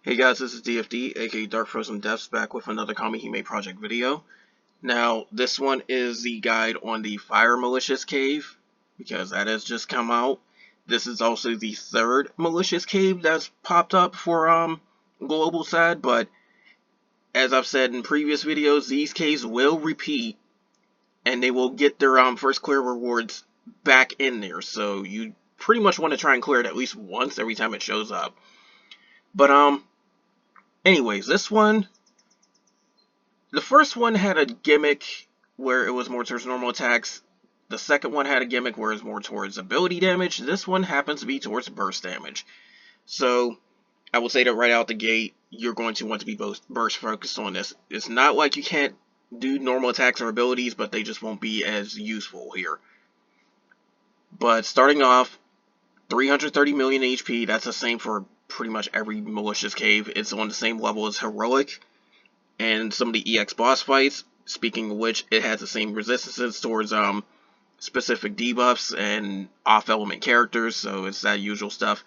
Hey guys, this is DFD, aka Dark Frozen Depths, back with another Kamihime project video. Now, this one is the guide on the Fire Malicious Cave, because that has just come out. This is also the third Malicious Cave that's popped up for Global side, but as I've said in previous videos, these caves will repeat, and they will get their first clear rewards back in there, so you pretty much want to try and clear it at least once every time it shows up. But anyways, this one, the first one had a gimmick where it was more towards normal attacks. The second one had a gimmick where it was more towards ability damage. This one happens to be towards burst damage. So I will say that right out the gate, you're going to want to be burst focused on this. It's not like you can't do normal attacks or abilities, but they just won't be as useful here. But starting off, 330 million HP, that's the same for pretty much every Malicious Cave. It's on the same level as Heroic and some of the EX boss fights. Speaking of which, it has the same resistances towards specific debuffs and off-element characters, so it's that usual stuff.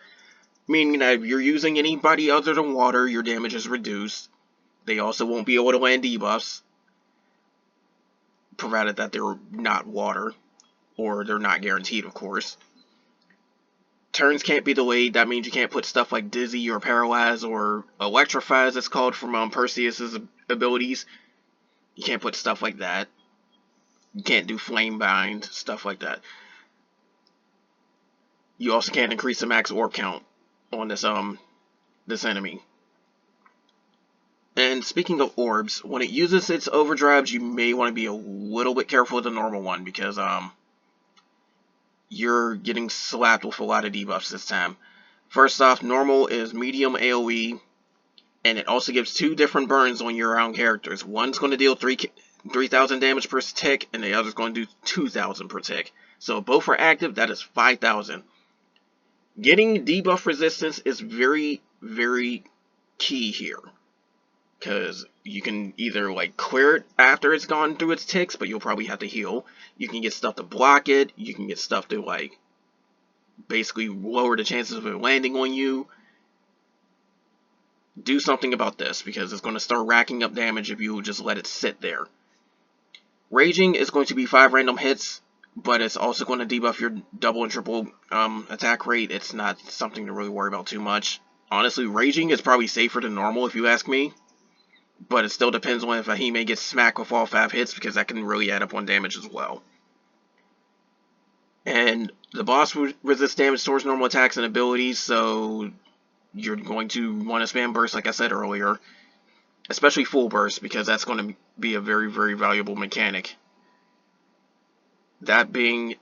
Meaning that if you're using anybody other than water, your damage is reduced. They also won't be able to land debuffs, provided that they're not water, or they're not guaranteed, of course. Turns can't be delayed. That means you can't put stuff like Dizzy or Paralyze or Electrify, as it's called from Perseus's abilities. You can't put stuff like that. You can't do Flame Bind, stuff like that. You also can't increase the max orb count on this enemy. And speaking of orbs, when it uses its overdrives, you may want to be a little bit careful with the normal one, because you're getting slapped with a lot of debuffs this time. First off, normal is medium AoE, and it also gives two different burns on your own characters. One's going to deal 3,000 damage per tick, and the other's going to do 2,000 per tick. So if both are active, that is 5,000. Getting debuff resistance is very, very key here, because you can either like clear it after it's gone through its ticks, but you'll probably have to heal. You can get stuff to block it. You can get stuff to like basically lower the chances of it landing on you. Do something about this, because it's going to start racking up damage if you just let it sit there. Raging is going to be 5 random hits, but it's also going to debuff your double and triple attack rate. It's not something to really worry about too much. Honestly, Raging is probably safer than normal if you ask me, but it still depends on if Kamihime gets smacked with all 5 hits, because that can really add up on damage as well. And the boss resists damage towards normal attacks and abilities, so you're going to want to spam burst like I said earlier, especially full burst, because that's going to be a very, very valuable mechanic. That being,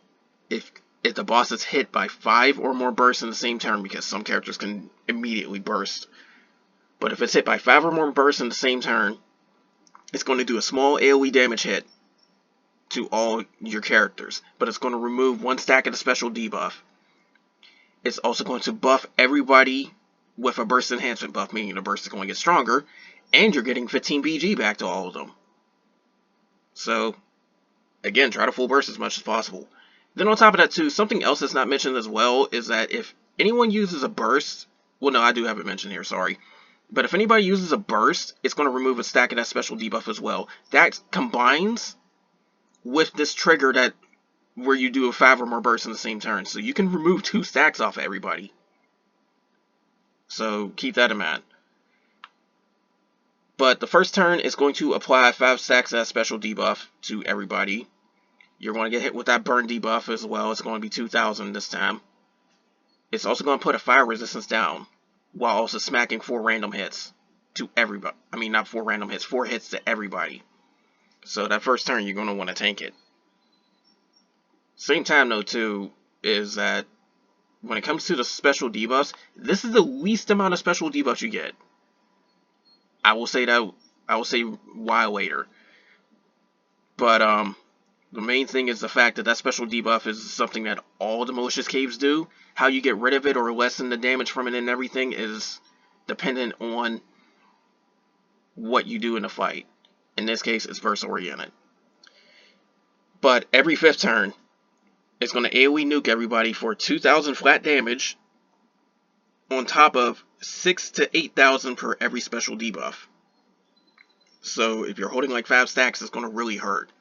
if the boss is hit by 5 or more bursts in the same turn, because some characters can immediately burst. But if it's hit by 5 or more bursts in the same turn, it's going to do a small AoE damage hit to all your characters, but it's going to remove 1 stack of the special debuff. It's also going to buff everybody with a burst enhancement buff, meaning the burst is going to get stronger, and you're getting 15 BG back to all of them. So, again, try to full burst as much as possible. Then on top of that too, something else that's not mentioned as well is that if anyone uses a burst, well no, I do have it mentioned here, sorry. But if anybody uses a burst, it's going to remove a stack of that special debuff as well. That combines with this trigger that where you do a 5 or more bursts in the same turn. So you can remove 2 stacks off of everybody. So keep that in mind. But the first turn is going to apply 5 stacks of that special debuff to everybody. You're going to get hit with that burn debuff as well. It's going to be 2,000 this time. It's also going to put a fire resistance down, while also smacking 4 random hits to everybody. I mean, not 4 random hits, 4 hits to everybody. So that first turn, you're going to want to tank it. Same time, though, too, is that when it comes to the special debuffs, this is the least amount of special debuffs you get. I will say why later. But, the main thing is the fact that that special debuff is something that all the Malicious Caves do. How you get rid of it or lessen the damage from it and everything is dependent on what you do in the fight. In this case, it's burst oriented. But every 5th turn, it's going to AoE nuke everybody for 2,000 flat damage on top of 6,000 to 8,000 per every special debuff. So if you're holding like 5 stacks, it's going to really hurt.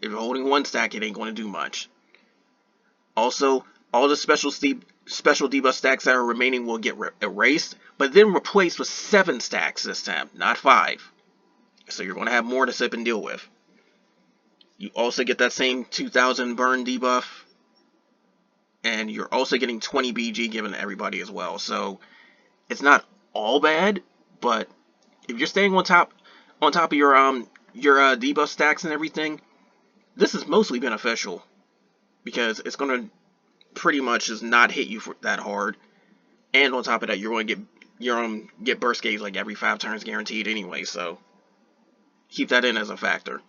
If you're holding 1 stack, it ain't going to do much. Also, all the special debuff stacks that are remaining will get erased, but then replaced with 7 stacks this time, not 5. So you're going to have more to sip and deal with. You also get that same 2,000 burn debuff, and you're also getting 20 BG given to everybody as well. So it's not all bad, but if you're staying on top of your debuff stacks and everything, this is mostly beneficial because it's going to pretty much just not hit you that hard. And on top of that, you're going to get burst gauge like every 5 turns guaranteed anyway, so keep that in as a factor.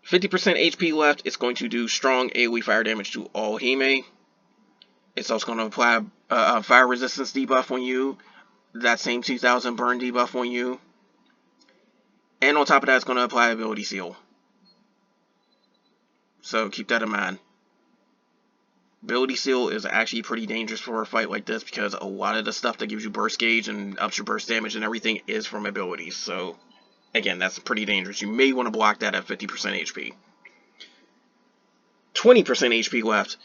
50% HP left. It's going to do strong AoE fire damage to all Hime. It's also going to apply a fire resistance debuff on you. That same 2,000 burn debuff on you. And on top of that, it's going to apply ability seal. So keep that in mind. Ability seal is actually pretty dangerous for a fight like this because a lot of the stuff that gives you burst gauge and ups your burst damage and everything is from abilities. So again, that's pretty dangerous. You may want to block that at 50% HP. 20% HP left.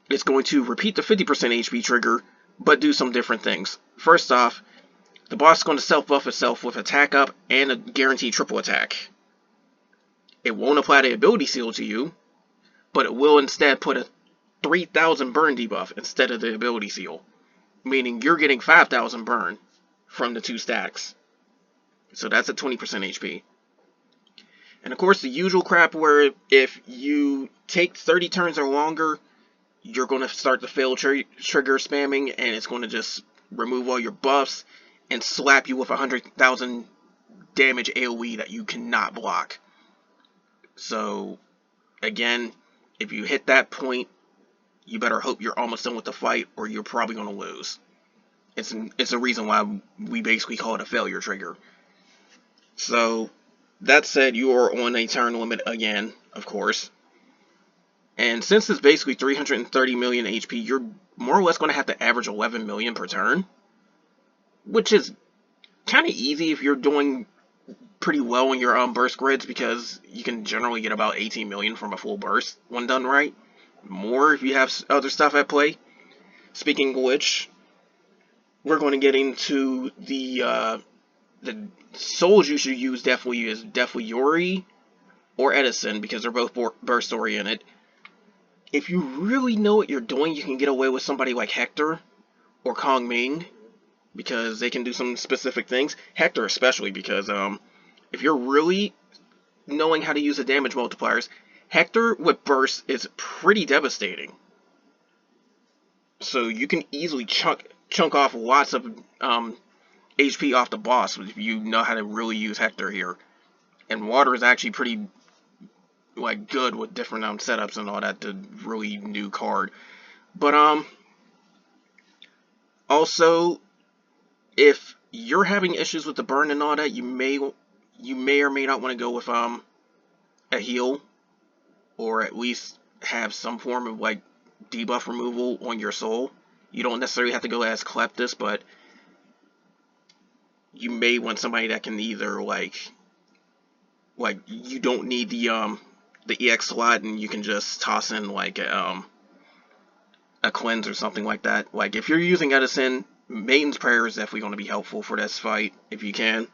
It's going to repeat the 50% HP trigger, but do some different things. First off, the boss is going to self-buff itself with attack up and a guaranteed triple attack. It won't apply the ability seal to you, but it will instead put a 3,000 burn debuff instead of the ability seal, meaning you're getting 5,000 burn from the 2 stacks. So that's at 20% HP. And of course the usual crap where if you take 30 turns or longer, you're going to start the fail trigger spamming, and it's going to just remove all your buffs and slap you with 100,000 damage AoE that you cannot block. So again, if you hit that point, you better hope you're almost done with the fight, or you're probably going to lose. It's a reason why we basically call it a failure trigger. So that said, you are on a turn limit again, of course. And since it's basically 330 million HP, you're more or less going to have to average 11 million per turn, which is kind of easy if you're doing pretty well in your burst grids, because you can generally get about 18 million from a full burst when done right. More if you have other stuff at play. Speaking of which, we're going to get into the souls you should use definitely Yuri or Edison, because they're both burst oriented. If you really know what you're doing, you can get away with somebody like Hector or Kong Ming, because they can do some specific things. Hector especially, because if you're really knowing how to use the damage multipliers, Hector with burst is pretty devastating. So you can easily chunk off lots of HP off the boss if you know how to really use Hector here. And water is actually pretty good with different setups and all that, the really new card. But also, if you're having issues with the burn and all that, you may or may not want to go with a heal, or at least have some form of debuff removal on your soul. You don't necessarily have to go as Kleptis, but you may want somebody that can either you don't need the EX slot, and you can just toss in a cleanse or something like that. If you're using Edison, Maiden's Prayer is definitely going to be helpful for this fight if you can,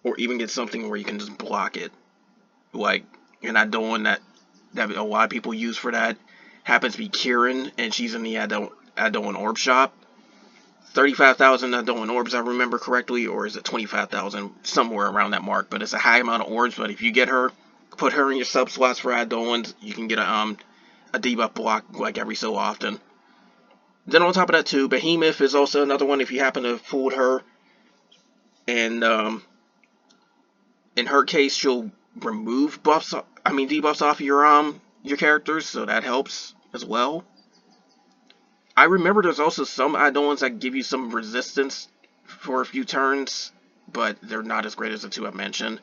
or even get something where you can just block it. You're not doing that a lot of people use for that. Happens to be Kieran, and she's in the Adoan Orb shop. 35,000 Adoan Orbs, I remember correctly, or is it 25,000? Somewhere around that mark, but it's a high amount of orbs. But if you get her, put her in your sub slots for Adoans, you can get a debuff block every so often. Then on top of that too, Behemoth is also another one if you happen to have pulled her. And in her case, she'll remove debuffs off your characters, so that helps as well. I remember there's also some Adoans that give you some resistance for a few turns, but they're not as great as the 2 I mentioned.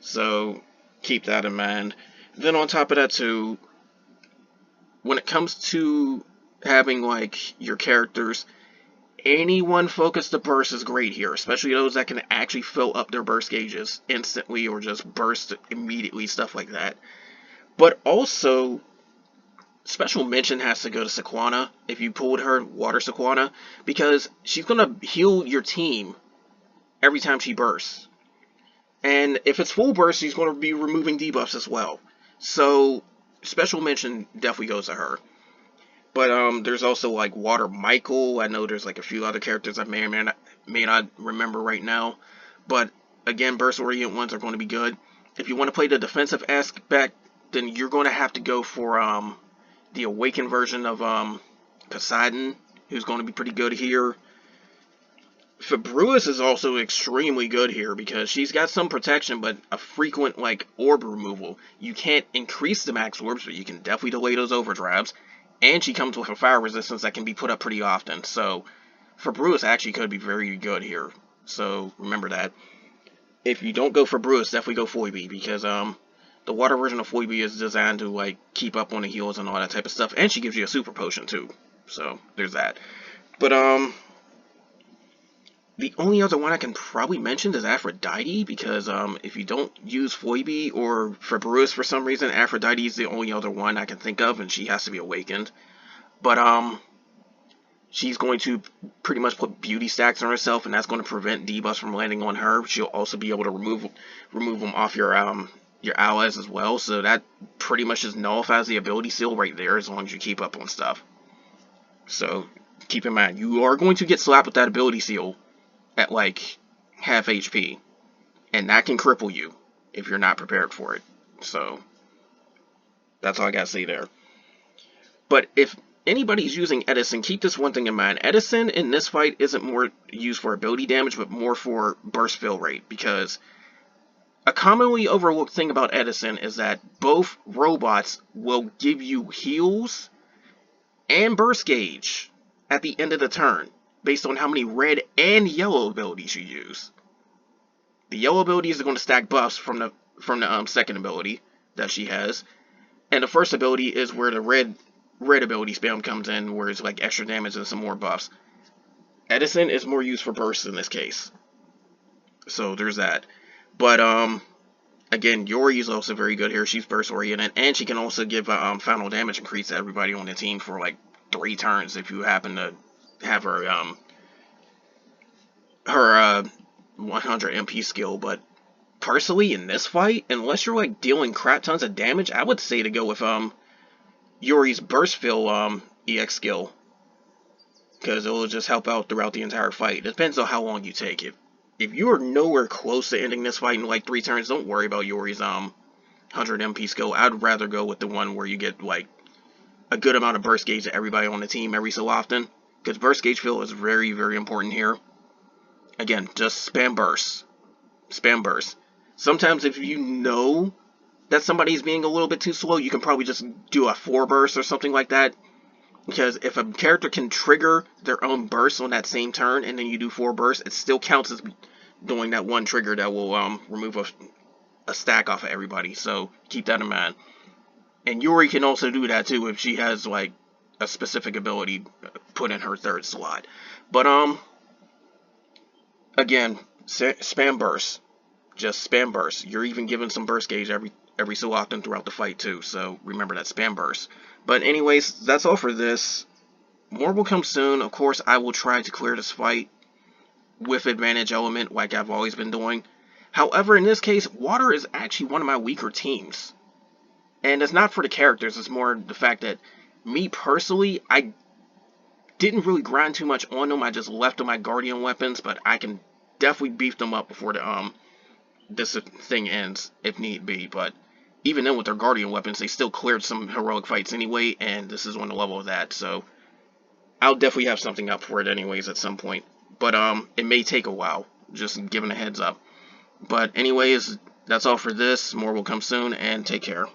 So keep that in mind. Then on top of that too, when it comes to having like your characters, anyone focused to burst is great here, especially those that can actually fill up their burst gauges instantly or just burst immediately, stuff like that. But also, special mention has to go to Sequana if you pulled her, Water Sequana, because she's gonna heal your team every time she bursts. And if it's full burst, she's gonna be removing debuffs as well. So special mention definitely goes to her. But there's also like Water Michael. I know there's like a few other characters I may or may not remember right now. But again, burst orient ones are going to be good. If you want to play the defensive aspect, then you're going to have to go for the awakened version of Poseidon, who's going to be pretty good here. Fabruous is also extremely good here because she's got some protection, but a frequent like orb removal. You can't increase the max orbs, but you can definitely delay those overdrives. And she comes with a fire resistance that can be put up pretty often. So Fabruous actually could be very good here. So remember that. If you don't go Fabruous, definitely go Foibe, because the water version of Foibe is designed to like keep up on the heals and all that type of stuff, and she gives you a super potion too. So there's that. But the only other one I can probably mention is Aphrodite, because if you don't use Foibe or Fabruous for some reason, Aphrodite is the only other one I can think of, and she has to be awakened. But she's going to pretty much put beauty stacks on herself, and that's going to prevent debuffs from landing on her. She'll also be able to remove them off your allies as well, so that pretty much just nullifies the ability seal right there as long as you keep up on stuff. So keep in mind, you are going to get slapped with that ability seal at like half HP, and that can cripple you if you're not prepared for it. So that's all I gotta say there. But if anybody's using Edison, keep this one thing in mind. Edison in this fight isn't more used for ability damage, but more for burst fill rate, because a commonly overlooked thing about Edison is that both robots will give you heals and burst gauge at the end of the turn, based on how many red and yellow abilities you use. The yellow abilities are going to stack buffs from the second ability that she has, and the first ability is where the red ability spam comes in, where it's like extra damage and some more buffs. Edison is more used for bursts in this case, so there's that. But again, Yori is also very good here. She's burst oriented, and she can also give final damage increase to everybody on the team for like 3 turns if you happen to have her 100 MP skill. But personally, in this fight, unless you're like dealing crap tons of damage, I would say to go with Yori's burst fill EX skill, because it will just help out throughout the entire fight. It depends on how long you take it. If you are nowhere close to ending this fight in like 3 turns, don't worry about Yori's 100 MP skill. I'd rather go with the one where you get like a good amount of burst gauge to everybody on the team every so often, because burst gauge fill is very, very important here. Again, just spam burst. Spam burst. Sometimes if you know that somebody's being a little bit too slow, you can probably just do a 4 burst or something like that. Because if a character can trigger their own burst on that same turn, and then you do 4 bursts, it still counts as doing that one trigger that will remove a stack off of everybody. So keep that in mind. And Yuri can also do that too if she has like a specific ability put in her 3rd slot. But again, spam burst. Just spam burst. You're even given some burst gauge every so often throughout the fight too. So remember that spam burst. But anyways, that's all for this. More will come soon. Of course, I will try to clear this fight with advantage element like I've always been doing. However, in this case, water is actually one of my weaker teams. And it's not for the characters, it's more the fact that me personally, I didn't really grind too much on them. I just left them my guardian weapons, but I can definitely beef them up before the this thing ends if need be. But even then with their guardian weapons, they still cleared some heroic fights anyway, and this is on the level of that, so I'll definitely have something up for it anyways at some point. But it may take a while, just giving a heads up. But anyways, that's all for this. More will come soon, and take care.